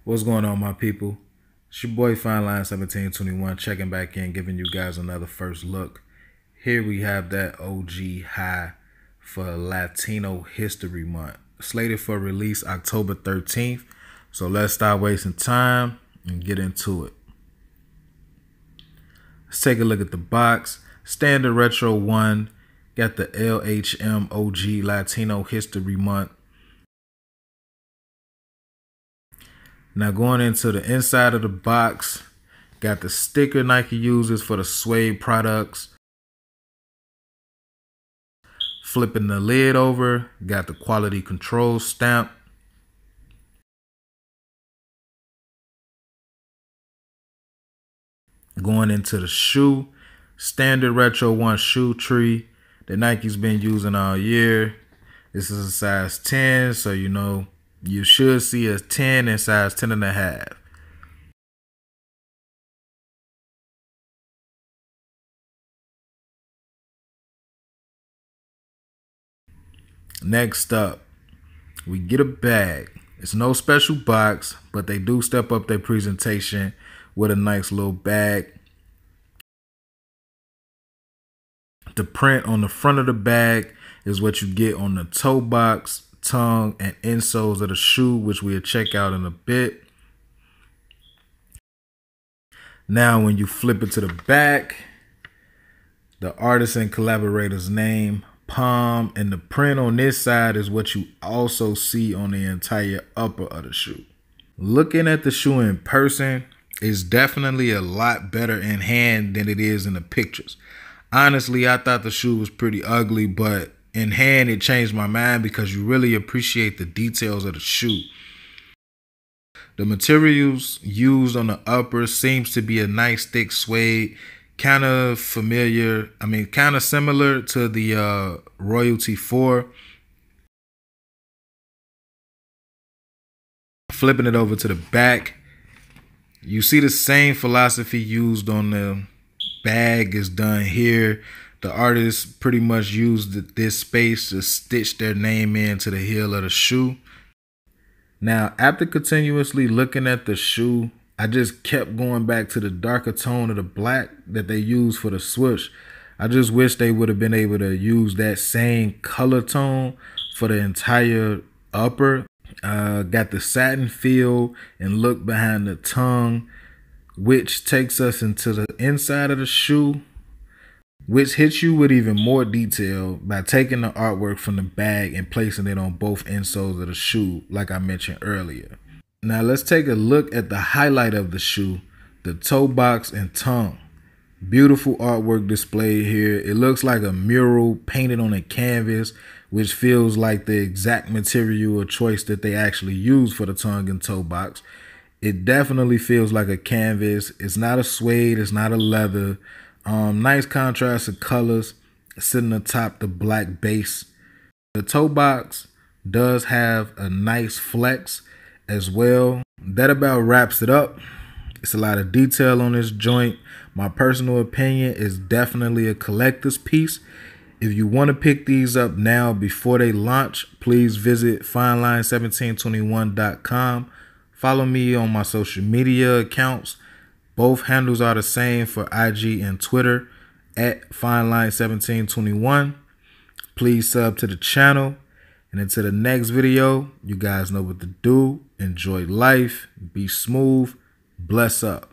What's going on, my people? It's your boy Fineline1721 checking back in, giving you guys another first look. Here we have that OG high for Latino History Month, slated for release October 13th. So let's stop wasting time and get into it. Let's take a look at the box. Standard Retro 1, got the LHM OG Latino History Month. Now going into the inside of the box, got the sticker Nike uses for the suede products. Flipping the lid over, got the quality control stamp. Going into the shoe, standard Retro 1 shoe tree that Nike's been using all year. This is a size 10, so you know you should see a 10 and size 10 and a half. Next up, we get a bag. It's no special box, but they do step up their presentation with a nice little bag. The print on the front of the bag is what you get on the toe box, tongue, and insoles of the shoe, which we'll check out in a bit. Now, when you flip it to the back, the artist and collaborator's name, POMB, and the print on this side is what you also see on the entire upper of the shoe. Looking at the shoe in person, it's definitely a lot better in hand than it is in the pictures. Honestly, I thought the shoe was pretty ugly, but in hand, it changed my mind because you really appreciate the details of the shoe. The materials used on the upper seems to be a nice thick suede, kind of familiar, kind of similar to the Royalty 4. Flipping it over to the back, you see the same philosophy used on the bag is done here. The artist pretty much used this space to stitch their name into the heel of the shoe. Now, after continuously looking at the shoe, I just kept going back to the darker tone of the black that they use for the swoosh. I just wish they would have been able to use that same color tone for the entire upper. Got the satin feel and look behind the tongue, which takes us into the inside of the shoe, which hits you with even more detail by taking the artwork from the bag and placing it on both insoles of the shoe, like I mentioned earlier. Now let's take a look at the highlight of the shoe, the toe box and tongue. Beautiful artwork displayed here. It looks like a mural painted on a canvas, which feels like the exact material or choice that they actually use for the tongue and toe box. It definitely feels like a canvas. It's not a suede, it's not a leather. Nice contrast of colors sitting atop the black base. The toe box does have a nice flex as well. That about wraps it up. It's a lot of detail on this joint. My personal opinion is definitely a collector's piece. If you want to pick these up now before they launch, please visit Fineline1721.com. Follow me on my social media accounts. Both handles are the same for IG and Twitter at Fineline1721. Please sub to the channel. And until the next video, you guys know what to do. Enjoy life. Be smooth. Bless up.